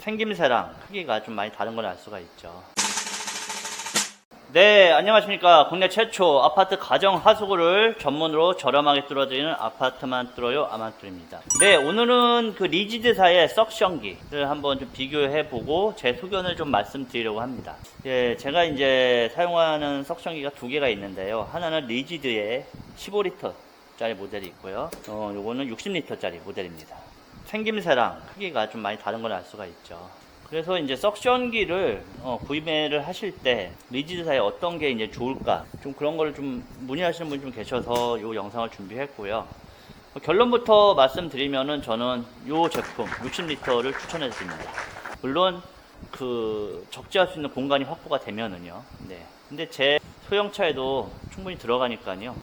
생김새랑 크기가 좀 많이 다른 걸 알 수가 있죠. 네, 안녕하십니까. 국내 최초 아파트 가정 하수구를 전문으로 저렴하게 뚫어드리는 아파트만 뚫어요 아만뚫입니다. 네, 오늘은 그 리지드사의 석션기를 한번 좀 비교해보고 제 소견을 좀 말씀드리려고 합니다. 예, 제가 이제 사용하는 석션기가 두 개가 있는데요. 하나는 리지드의 15리터짜리 모델이 있고요. 요거는 60리터짜리 모델입니다. 생김새랑 크기가 좀 많이 다른 걸 알 수가 있죠. 그래서 이제 석션기를 구매를 하실 때 리지드사에 어떤 게 이제 좋을까 좀 그런 거를 좀 문의하시는 분이 좀 계셔서 이 영상을 준비했고요. 결론부터 말씀드리면은 저는 이 제품 60리터를 추천해 드립니다. 물론 그 적재할 수 있는 공간이 확보가 되면은요. 네. 근데 제 소형차에도 충분히 들어가니까요.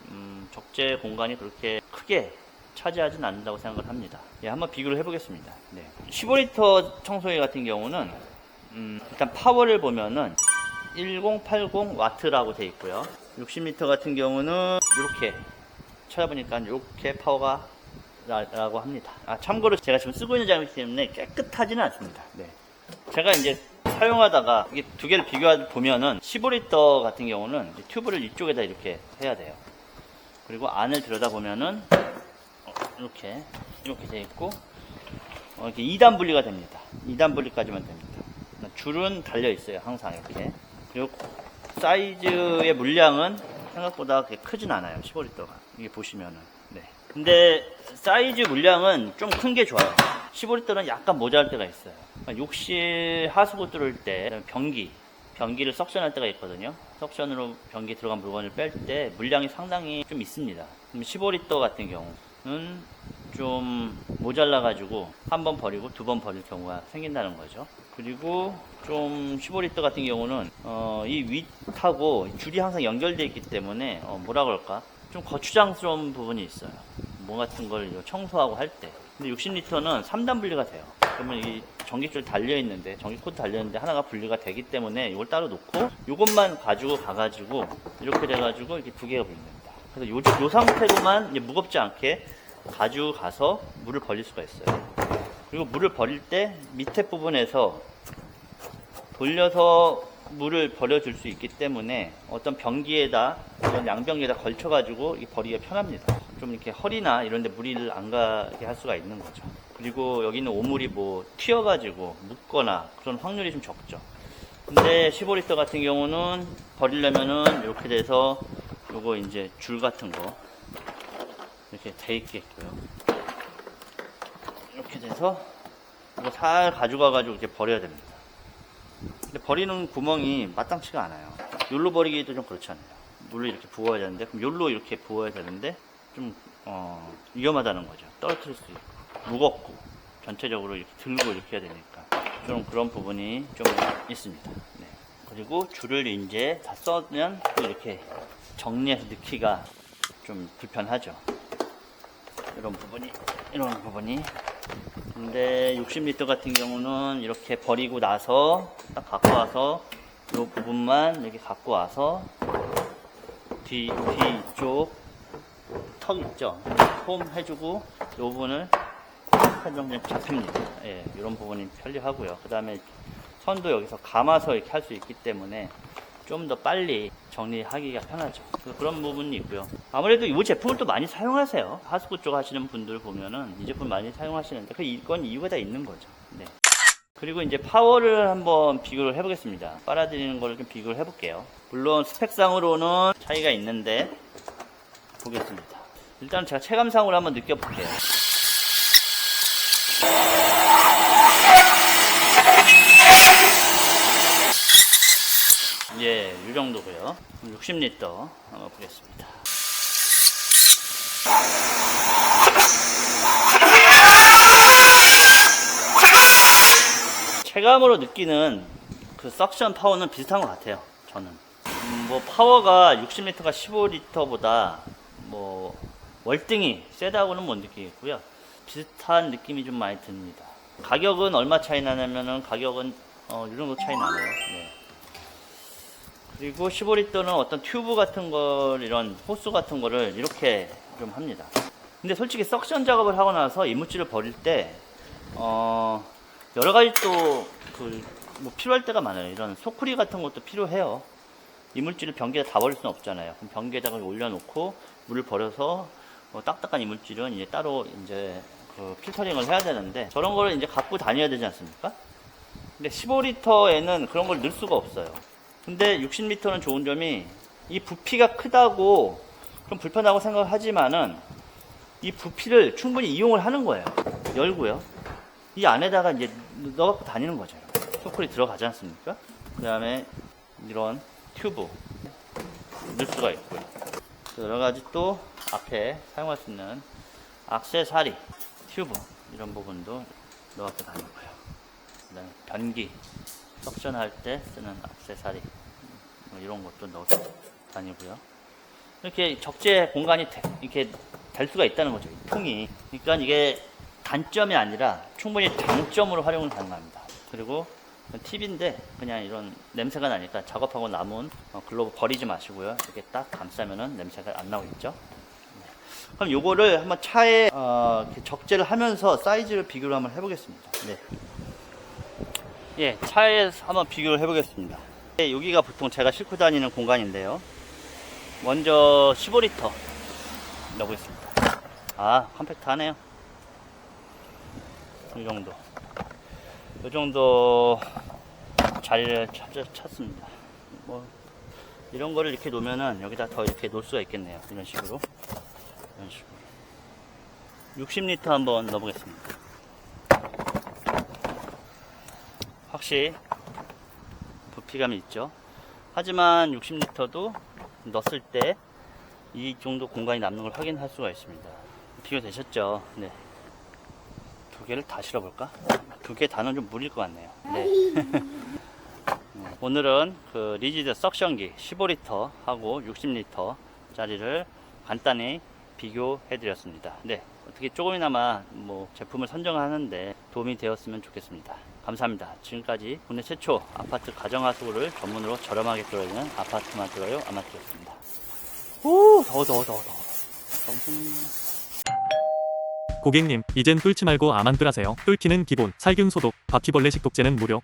적재 공간이 그렇게 크게 차지하진 않는다고 생각을 합니다. 예, 한번 비교를 해보겠습니다. 네. 15리터 청소기 같은 경우는 일단 파워를 보면은 1080W라고 되어 있고요. 60리터 같은 경우는 이렇게 찾아보니까 이렇게 파워가 라고 합니다. 참고로 제가 지금 쓰고 있는 장비이기 때문에 깨끗하지는 않습니다. 네. 제가 이제 사용하다가 이게 두 개를 비교해 보면은 15리터 같은 경우는 튜브를 이쪽에다 이렇게 해야 돼요. 그리고 안을 들여다보면은 이렇게 되어 있고 이렇게 2단 분리가 됩니다. 2단 분리까지만 됩니다. 줄은 달려 있어요. 항상 이렇게. 그리고 사이즈의 물량은 생각보다 그렇게 크진 않아요. 15리터가. 이게 보시면은. 네. 근데 사이즈 물량은 좀 큰 게 좋아요. 15리터는 약간 모자랄 때가 있어요. 욕실 하수구 뚫을 때 변기를 석션할 때가 있거든요. 석션으로 변기 들어간 물건을 뺄 때 물량이 상당히 좀 있습니다. 15리터 같은 경우는 좀 모자라 가지고 한 번 버리고 두 번 버릴 경우가 생긴다는 거죠. 그리고 좀 15리터 같은 경우는 이 윗하고 줄이 항상 연결되어 있기 때문에 뭐라 그럴까 좀 거추장스러운 부분이 있어요. 뭐 같은 걸 청소하고 할 때. 근데 60리터는 3단 분리가 돼요. 그러면 이 전기줄 달려있는데, 전기 코드 달려있는데 하나가 분리가 되기 때문에 이걸 따로 놓고 이것만 가지고 가가지고 이렇게 돼가지고 이렇게 두 개가 분리됩니다. 그래서 요 상태로만 이제 무겁지 않게 가지고 가서 물을 버릴 수가 있어요. 그리고 물을 버릴 때 밑에 부분에서 돌려서 물을 버려줄 수 있기 때문에 어떤 변기에다, 이런 양변기에다 걸쳐가지고 버리기가 편합니다. 좀 이렇게 허리나 이런 데 물이 안 가게 할 수가 있는 거죠. 그리고 여기 있는 오물이 뭐 튀어가지고 묻거나 그런 확률이 좀 적죠. 근데 15리터 같은 경우는 버리려면은 이렇게 돼서 요거 이제 줄 같은 거 이렇게 돼 있겠고요. 이렇게 돼서 이거 살 가져가가지고 이렇게 버려야 됩니다. 근데 버리는 구멍이 마땅치가 않아요. 요로 버리기도 좀 그렇잖아요. 물을 이렇게 부어야 되는데, 그럼 요로 이렇게 부어야 되는데, 좀, 위험하다는 거죠. 떨어뜨릴 수 있고, 무겁고, 전체적으로 이렇게 들고 이렇게 해야 되니까. 좀 그런 부분이 좀 있습니다. 네. 그리고 줄을 이제 다 써면 또 이렇게 정리해서 넣기가 좀 불편하죠. 이런 부분이. 근데 60리터 같은 경우는 이렇게 버리고 나서 딱 갖고 와서 이 부분만 이렇게 갖고 와서 뒤쪽 턱 있죠? 홈 해주고 이 부분을 한정점 잡힙니다. 예, 이런 부분이 편리하고요. 그 다음에 선도 여기서 감아서 이렇게 할 수 있기 때문에 좀 더 빨리 정리하기가 편하죠. 그런 부분이 있고요. 아무래도 이 제품을 또 많이 사용하세요. 하수구 쪽 하시는 분들 보면은 이 제품 많이 사용하시는데 이건 이유가 다 있는 거죠. 네. 그리고 이제 파워를 한번 비교를 해보겠습니다. 빨아들이는 걸 좀 비교를 해볼게요. 물론 스펙상으로는 차이가 있는데 보겠습니다. 일단 제가 체감상으로 한번 느껴볼게요. 예, 이 정도고요. 60리터 한번 보겠습니다. 체감으로 느끼는 그 석션 파워는 비슷한 것 같아요. 저는 뭐 파워가 60리터가 15리터보다 뭐 월등히 세다고는 못 느끼겠고요. 비슷한 느낌이 좀 많이 듭니다. 가격은 얼마 차이 나냐면은 가격은 이 정도 차이 나네요. 네. 그리고 15리터는 어떤 튜브 같은 걸, 이런 호스 같은 거를 이렇게 좀 합니다. 근데 솔직히 석션 작업을 하고 나서 이물질을 버릴 때 여러 가지 또 뭐 필요할 때가 많아요. 이런 소쿠리 같은 것도 필요해요. 이물질을 변기에 다 버릴 수는 없잖아요. 그럼 변기에다가 올려놓고 물을 버려서 딱딱한 이물질은 이제 따로 이제 그 필터링을 해야 되는데 저런 거를 이제 갖고 다녀야 되지 않습니까? 근데 15리터에는 그런 걸 넣을 수가 없어요. 근데 60리터는 좋은 점이 이 부피가 크다고 좀 불편하고 생각을 하지만은 이 부피를 충분히 이용을 하는 거예요. 열고요. 이 안에다가 이제 넣어갖고 다니는 거죠. 소쿠리 들어가지 않습니까? 그 다음에 이런 튜브 넣을 수가 있고요. 여러 가지 또 앞에 사용할 수 있는 액세서리 튜브 이런 부분도 넣어갖고 다니고요. 그 다음에 변기 석션할 때 쓰는 액세서리 뭐 이런 것도 넣어서 다니고요. 이렇게 적재 공간이 이렇게 될 수가 있다는 거죠. 이 통이. 그러니까 이게 단점이 아니라 충분히 장점으로 활용을 가능합니다. 그리고 팁인데 그냥 이런 냄새가 나니까 작업하고 남은 글로브 버리지 마시고요. 이렇게 딱 감싸면은 냄새가 안 나오겠죠. 그럼 요거를 한번 차에 이렇게 적재를 하면서 사이즈를 비교를 한번 해보겠습니다. 네. 예, 차에서 한번 비교를 해보겠습니다. 여기가 보통 제가 싣고 다니는 공간인데요. 먼저 15리터 넣어보겠습니다. 아, 컴팩트하네요. 이 정도 자리를 찾습니다. 뭐 이런 거를 이렇게 놓으면은 여기다 더 이렇게 놓을 수가 있겠네요. 이런 식으로. 60리터 한번 넣어보겠습니다. 확실히 부피감이 있죠. 하지만 60리터도 넣었을 때 이 정도 공간이 남는 걸 확인할 수가 있습니다. 비교되셨죠? 네. 두 개를 다 실어볼까? 두 개 다는 좀 무릴 것 같네요. 네. 오늘은 그 리지드 석션기 15리터 하고 60리터 짜리를 간단히 비교해 드렸습니다. 네. 어떻게 조금이나마 뭐 제품을 선정하는데 도움이 되었으면 좋겠습니다. 감사합니다. 지금까지 국내 최초 아파트 가정하수구를 전문으로 저렴하게 뚫어주는 아파트만 뚫어요 아마추어였습니다. 오, 더워. 고객님, 이젠 뚫지 말고 아만 뚫으세요. 뚫기는 기본, 살균 소독, 바퀴벌레 식독제는 무료.